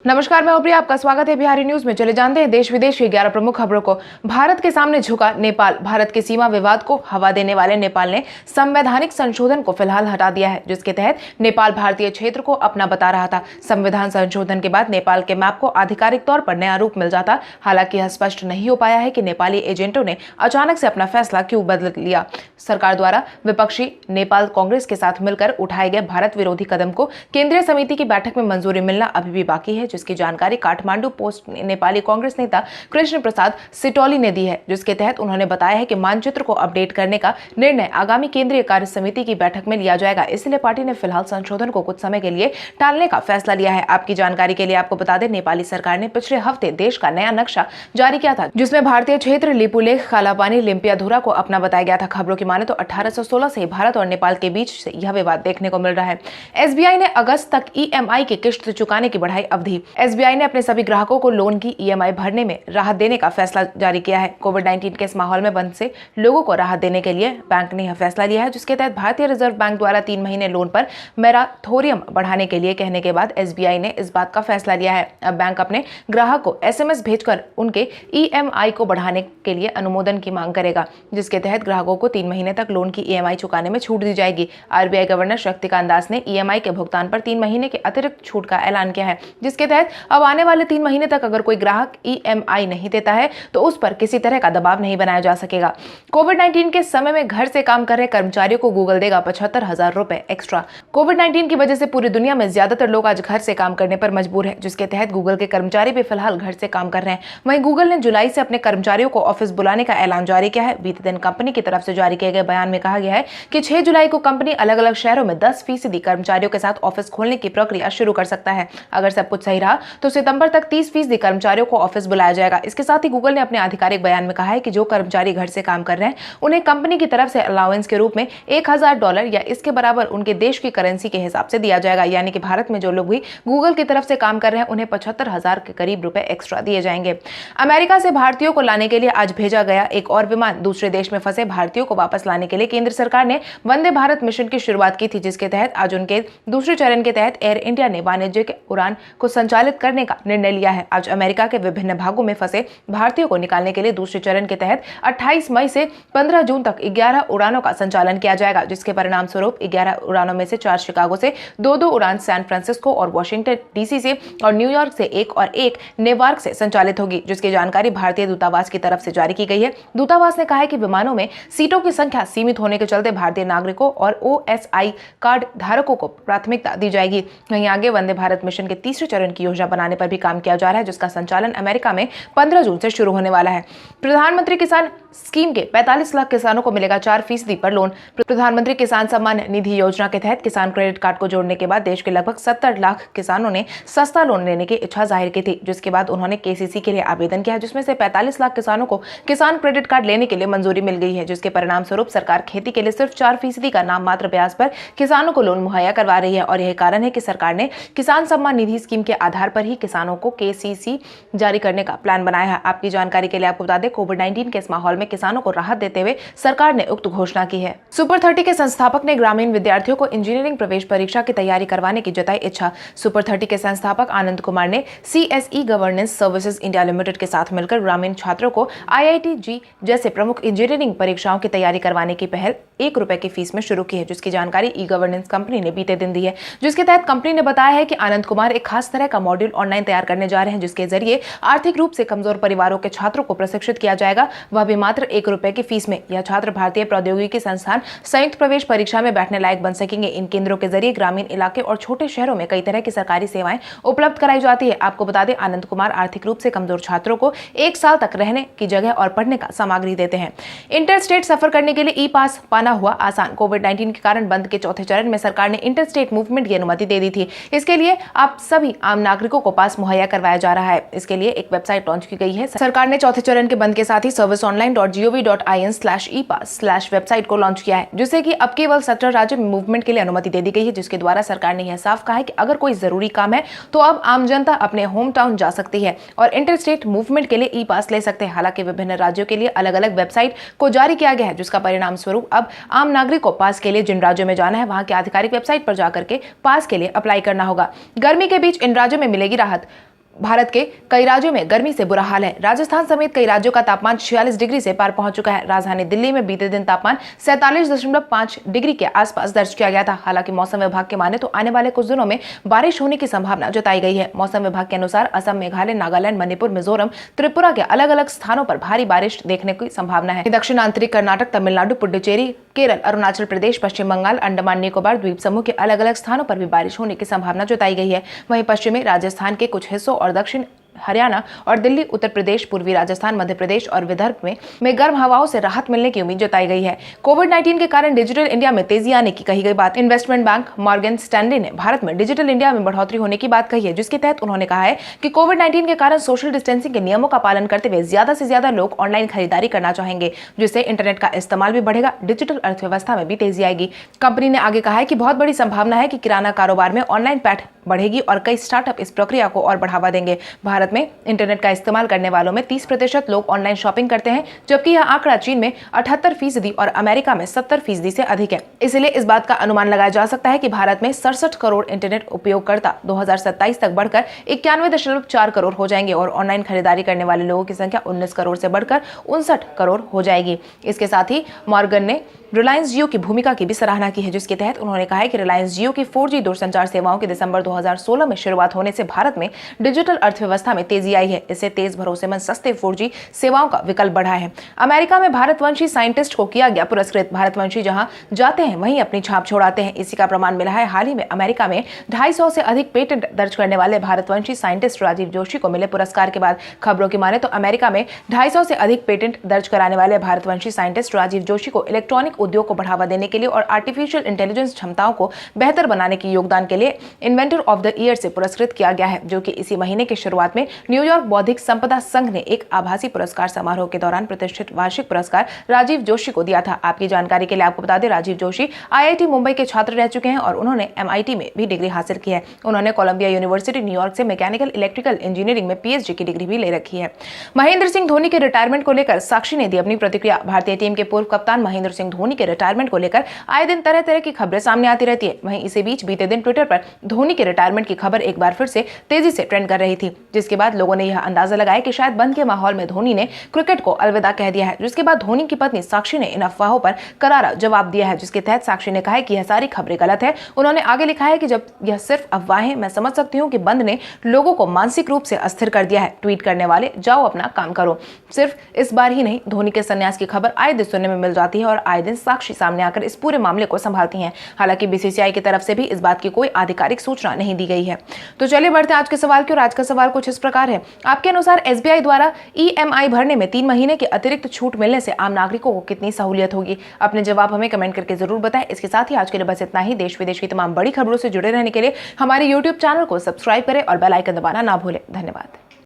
नमस्कार, मैं प्रिया, आपका स्वागत है बिहारी न्यूज में। चले जानते हैं देश विदेश की 11 प्रमुख खबरों को। भारत के सामने झुका नेपाल। भारत के सीमा विवाद को हवा देने वाले नेपाल ने संवैधानिक संशोधन को फिलहाल हटा दिया है, जिसके तहत नेपाल भारतीय क्षेत्र को अपना बता रहा था। संविधान संशोधन के बाद नेपाल के मैप को आधिकारिक तौर पर नया रूप मिल जाता। हालांकि यह स्पष्ट नहीं हो पाया है कि नेपाली एजेंटों ने अचानक से अपना फैसला क्यों बदल लिया। सरकार द्वारा विपक्षी नेपाल कांग्रेस के साथ मिलकर उठाए गए भारत विरोधी कदम को केंद्रीय समिति की बैठक में मंजूरी मिलना अभी भी बाकी है, जिसकी जानकारी काठमांडू पोस्ट नेपाली कांग्रेस नेता कृष्ण प्रसाद सिटौली ने दी है, जिसके तहत उन्होंने बताया है कि मानचित्र को अपडेट करने का निर्णय आगामी केंद्रीय कार्य समिति की बैठक में लिया जाएगा। इसलिए पार्टी ने फिलहाल संशोधन को कुछ समय के लिए टालने का फैसला लिया है। आपकी जानकारी के लिए आपको बता दें, नेपाली सरकार ने पिछले हफ्ते देश का नया नक्शा जारी किया था, जिसमें भारतीय क्षेत्र लिपुलेख, कालापानी, लिम्पियाधुरा को अपना बताया गया था। खबरों की माने तो 1816 से भारत और नेपाल के बीच से यह विवाद देखने को मिल रहा है। एसबीआई ने अगस्त तक ईएमआई की किश्त चुकाने की बढ़ाई अवधि। एसबीआई ने अपने सभी ग्राहकों को लोन की ईएमआई भरने में राहत देने का फैसला जारी किया है। कोविड-19 के इस माहौल में बंद से लोगों को राहत देने के लिए बैंक ने यह फैसला लिया है, जिसके तहत भारतीय रिजर्व बैंक द्वारा 3 महीने लोन पर मोराटोरियम बढ़ाने के लिए कहने के बाद एसबीआई ने इस बात का फैसला लिया है। अब बैंक अपने ग्राहक को एसएमएस भेजकर उनके ईएमआई को बढ़ाने के लिए अनुमोदन की मांग करेगा, जिसके तहत ग्राहकों को 3 महीने तक लोन की ईएमआई चुकाने में छूट दी जाएगी। आरबीआई गवर्नर शक्तिकांत दास ने ईएमआई के भुगतान पर 3 महीने के अतिरिक्त छूट का ऐलान किया है, जिसके तहत अब आने वाले 3 महीने तक अगर कोई ग्राहक ईएमआई नहीं देता है तो उस पर किसी तरह का दबाव नहीं बनाया जा सकेगा। कोविड-19 के समय में घर से काम कर रहे कर्मचारियों को गूगल देगा 75,000 रुपए एक्स्ट्रा। कोविड-19 की वजह से पूरी दुनिया में ज्यादातर लोग आज घर से काम करने पर मजबूर है, जिसके तहत गूगल के कर्मचारी भी फिलहाल घर से काम कर रहे हैं। वहीं गूगल ने जुलाई से अपने कर्मचारियों को ऑफिस बुलाने का ऐलान जारी किया है। बीते दिन कंपनी की तरफ से जारी किए गए बयान में कहा गया है कि 6 जुलाई को कंपनी अलग अलग शहरों में 10% कर्मचारियों के साथ ऑफिस खोलने की प्रक्रिया शुरू कर सकता है। अगर सब कुछ सही रहा तो सितंबर तक 30% कर्मचारियों को ऑफिस बुलाया जाएगा। इसके साथ ही गूगल ने अपने आधिकारिक बयान में कहा है कि जो कर्मचारी घर से काम कर रहे हैं उन्हें कंपनी की तरफ से अलाउंस के रूप में $1000 या इसके बराबर उनके देश की करेंसी के हिसाब से दिया जाएगा। यानी कि भारत में जो लोग भी गूगल की तरफ से काम कर रहे हैं उन्हें 75,000 के करीब रुपए एक्स्ट्रा दिए जाएंगे। अमेरिका से भारतीयों को लाने के लिए आज भेजा गया एक और विमान। दूसरे देश में फंसे भारतीयों को वापस लाने के लिए केंद्र सरकार ने वंदे भारत मिशन की शुरुआत की थी, जिसके तहत आज उनके दूसरे चरण के तहत एयर इंडिया ने वाणिज्यिक उड़ान को संचालित करने का निर्णय लिया है। आज अमेरिका के विभिन्न भागों में फंसे भारतीयों को निकालने के लिए दूसरे चरण के तहत 28 मई से 15 जून तक 11 उड़ानों का संचालन किया जाएगा, जिसके परिणाम स्वरूप 11 उड़ानों में से 4 शिकागो से, 2 उड़ान सैन फ्रांसिस्को और वॉशिंगटन डीसी से और न्यूयॉर्क से एक नेवार्क से संचालित होगी, जिसकी जानकारी भारतीय दूतावास की तरफ से जारी की गई है। दूतावास ने कहा है कि विमानों में सीटों की संख्या सीमित होने के चलते भारतीय नागरिकों और ओएसआई कार्ड धारकों को प्राथमिकता दी जाएगी। वहीं आगे वंदे भारत मिशन के तीसरे चरण की योजना बनाने पर भी काम किया जा रहा है, जिसका संचालन अमेरिका में 15 जून से शुरू होने वाला है। प्रधानमंत्री किसान स्कीम के 45 लाख किसानों को मिलेगा 4% पर लोन। प्रधानमंत्री किसान सम्मान निधि योजना के तहत किसान क्रेडिट कार्ड को जोड़ने के बाद देश के लगभग 70 लाख किसानों ने सस्ता लोन लेने की इच्छा जाहिर की थी, जिसके बाद उन्होंने केसीसी के लिए आवेदन किया, जिसमें से 45 लाख किसानों को किसान क्रेडिट कार्ड लेने के लिए मंजूरी मिल गई है, जिसके परिणाम स्वरूप सरकार खेती के लिए सिर्फ 4% का नाम मात्र ब्याज पर किसानों को लोन मुहैया करवा रही है। और यही कारण है कि सरकार ने किसान सम्मान निधि स्कीम के आधार पर ही किसानों को केसीसी जारी करने का प्लान बनाया है। आपकी जानकारी के लिए आपको बता दें, कोविड-19 के इस माहौल में किसानों को राहत देते हुए सरकार ने उक्त घोषणा की है। सुपर 30 के संस्थापक ने ग्रामीण विद्यार्थियों को इंजीनियरिंग प्रवेश परीक्षा की तैयारी करवाने की जताई इच्छा। सुपर 30 के संस्थापक आनंद कुमार ने CSE governance services India limited के साथ मिलकर ग्रामीण छात्रों को आईआईटी जैसे प्रमुख इंजीनियरिंग परीक्षाओं की तैयारी करवाने की पहल ₹1 की फीस में शुरू की है, जिसकी जानकारी ई गवर्नेंस कंपनी ने बीते दिन दी है। जिसके तहत कंपनी ने बताया है कि आनंद कुमार एक खास तरह का मॉड्यूल ऑनलाइन तैयार करने जा रहे हैं, जिसके जरिए आर्थिक रूप से कमजोर परिवारों के छात्रों को प्रशिक्षित किया जाएगा, वह भी मात्र ₹1 की फीस में। यह छात्र भारतीय प्रौद्योगिकी संस्थान संयुक्त प्रवेश परीक्षा में बैठने लायक बन सकेंगे। इन केंद्रों के जरिए ग्रामीण इलाके और छोटे शहरों में कई तरह की सरकारी सेवाएं उपलब्ध कराई जाती है। आपको बता दें, आनंद कुमार आर्थिक रूप से कमजोर छात्रों को 1 साल तक रहने की जगह और पढ़ने का सामग्री देते हैं। इंटर स्टेट सफर करने के लिए ई पास पाना हुआ आसान। कोविड-19 के कारण बंद के चौथे चरण में सरकार ने इंटर स्टेट मूवमेंट की अनुमति दे दी थी। इसके लिए आप सभी आम नागरिकों को पास मुहैया करवाया जा रहा है। इसके लिए एक वेबसाइट लॉन्च की गई है। सरकार ने चौथे चरण के बंद के साथ ही serviceonline.gov.in/epass/ वेबसाइट को लॉन्च किया है, जिससे कि अब केवल 17 राज्यों में मूवमेंट के लिए अनुमति दे दी गई है, जिसके द्वारा सरकार ने यह साफ कहा है कि अगर कोई जरूरी काम है तो अब आम जनता अपने होम टाउन जा सकती है और इंटर स्टेट मूवमेंट के लिए ई पास ले सकते हैं। हालांकि विभिन्न राज्यों के लिए अलग अलग वेबसाइट को जारी किया गया है, जिसका परिणाम स्वरूप अब आम नागरिक को पास के लिए जिन राज्यों में जाना है वहां की आधिकारिक वेबसाइट पर जाकर के पास के लिए अप्लाई करना होगा। गर्मी के बीच इन राज्यों में मिलेगी राहत। भारत के कई राज्यों में गर्मी से बुरा हाल है। राजस्थान समेत कई राज्यों का तापमान 46 डिग्री से पार पहुंच चुका है। राजधानी दिल्ली में बीते दिन तापमान 47.5 डिग्री के आसपास दर्ज किया गया था। हालांकि मौसम विभाग के माने तो आने वाले कुछ दिनों में बारिश होने की संभावना जताई गई है। मौसम विभाग के अनुसार असम, मेघालय, नागालैंड, मणिपुर, मिजोरम, त्रिपुरा के अलग अलग स्थानों पर भारी बारिश देखने की संभावना है। दक्षिण आंतरिक कर्नाटक, तमिलनाडु, पुडुचेरी, केरल, अरुणाचल प्रदेश, पश्चिम बंगाल, अंडमान निकोबार द्वीप समूह के अलग अलग स्थानों पर भी बारिश होने की संभावना जताई गई है। वहीं पश्चिमी राजस्थान के कुछ हिस्सों और दक्षिण हरियाणा और दिल्ली, उत्तर प्रदेश, पूर्वी राजस्थान, मध्य प्रदेश और विदर्भ में गर्म हवाओं से राहत मिलने की उम्मीद जताई गई है। कोविड-19 के कारण डिजिटल इंडिया में तेजी आने की कही गई बात। इन्वेस्टमेंट बैंक मॉर्गन स्टैनली ने भारत में डिजिटल इंडिया में बढ़ोतरी होने की बात कही है, जिसके तहत उन्होंने कहा है कि कोविड-19 के कारण सोशल डिस्टेंसिंग के नियमों का पालन करते हुए ज्यादा से ज्यादा लोग ऑनलाइन खरीदारी करना चाहेंगे, जिससे इंटरनेट का इस्तेमाल भी बढ़ेगा, डिजिटल अर्थव्यवस्था में भी तेजी आएगी। कंपनी ने आगे कहा है कि बहुत बड़ी संभावना है कि किराना कारोबार में ऑनलाइन पैठ बढ़ेगी और कई स्टार्टअप इस प्रक्रिया को और बढ़ावा देंगे। भारत में इंटरनेट का इस्तेमाल करने वालों में 30% लोग ऑनलाइन शॉपिंग करते हैं, जबकि यह आंकड़ा चीन में 78% और अमेरिका में 70% से अधिक है। इसलिए इस बात का अनुमान लगाया जा सकता है कि भारत में 67 करोड़ इंटरनेट उपयोगकर्ता 2027 तक बढ़कर 91.4 करोड़ हो जाएंगे और ऑनलाइन खरीदारी करने वाले लोगों की संख्या 19 करोड़ से बढ़कर 59 करोड़ हो जाएगी। इसके साथ ही मॉर्गन ने रिलायंस जियो की भूमिका की भी सराहना की है, जिसके तहत उन्होंने कहा है कि रिलायंस जियो की 4G दूरसंचार सेवाओं की दिसंबर 2016 में शुरुआत होने से भारत में डिजिटल अर्थव्यवस्था में तेजी आई है। इससे तेज, भरोसेमंद, सस्ते 4G सेवाओं का विकल्प बढ़ा है। अमेरिका में भारतवंशी साइंटिस्ट को किया गया पुरस्कृत। भारतवंशी जहां जाते हैं वहीं अपनी छाप छोड़ाते हैं, इसी का प्रमाण मिला है। हाल ही में अमेरिका में 250 से अधिक पेटेंट दर्ज करने वाले भारतवंशी साइंटिस्ट राजीव जोशी को मिले पुरस्कार के बाद। खबरों की माने तो अमेरिका में 250 से अधिक पेटेंट दर्ज कराने वाले भारतवंशी साइंटिस्ट राजीव जोशी को इलेक्ट्रॉनिक उद्योग को बढ़ावा देने के लिए और आर्टिफिशियल इंटेलिजेंस क्षमताओं को बेहतर बनाने के योगदान के लिए इन्वेंटर ऑफ द ईयर से पुरस्कृत किया गया है, जो कि इसी महीने की शुरुआत में न्यूयॉर्क बौद्धिक संपदा संघ ने एक आभासी पुरस्कार समारोह के दौरान प्रतिष्ठित वार्षिक पुरस्कार राजीव जोशी को दिया था। आपकी जानकारी के लिए आपको बता दें, राजीव जोशी IIT मुंबई के छात्र रह चुके हैं और उन्होंने MIT में भी डिग्री हासिल की है। उन्होंने कोलंबिया यूनिवर्सिटी न्यूयॉर्क से मैकेनिकल इलेक्ट्रिकल इंजीनियरिंग में PhD की डिग्री भी ले रखी है। महेंद्र सिंह धोनी के रिटायरमेंट को लेकर साक्षी ने दी अपनी प्रतिक्रिया। भारतीय टीम के पूर्व कप्तान महेंद्र सिंह धोनी के रिटायरमेंट को लेकर आए दिन तरह तरह की खबरें सामने आती रहती है। वहीं इसी बीच बीते दिन ट्विटर पर धोनी के रिटायरमेंट की खबर एक बार फिर से तेजी से ट्रेंड कर रही थी, जिसके बाद लोगों ने यह अंदाजा लगाया कि शायद बंद के माहौल में धोनी ने क्रिकेट को अलविदा कह दिया है। जिसके बाद धोनी की पत्नी साक्षी ने इन अफवाहों पर करारा जवाब दिया है, जिसके तहत साक्षी ने कहा है कि यह सारी खबरें गलत है। उन्होंने आगे लिखा है कि जब यह सिर्फ अफवाहें, मैं समझ सकती हूँ कि बंद ने लोगों को मानसिक रूप से अस्थिर कर दिया है। ट्वीट करने वाले जाओ अपना काम करो। सिर्फ इस बार ही नहीं, धोनी के संन्यास की खबर आए दिन सुनने में मिल जाती है और आए दिन साक्षी सामने आकर इस पूरे मामले को संभालती हैं। हालांकि BCCI की तरफ से भी इस बात की कोई आधिकारिक सूचना नहीं दी गई है। तो चलिए बढ़ते हैं आज के सवाल की ओर। आज का सवाल कुछ इस प्रकार है, आपके अनुसार SBI द्वारा EMI भरने में 3 महीने की अतिरिक्त छूट मिलने से आम नागरिकों को कितनी सहूलियत होगी? अपने जवाब हमें कमेंट करके जरूर बताएं। इसके साथ ही आज के लिए बस इतना ही। देश विदेश की तमाम बड़ी खबरों से जुड़े रहने के लिए हमारे YouTube चैनल को सब्सक्राइब करें और बेल आइकन दबाना ना भूलें। धन्यवाद।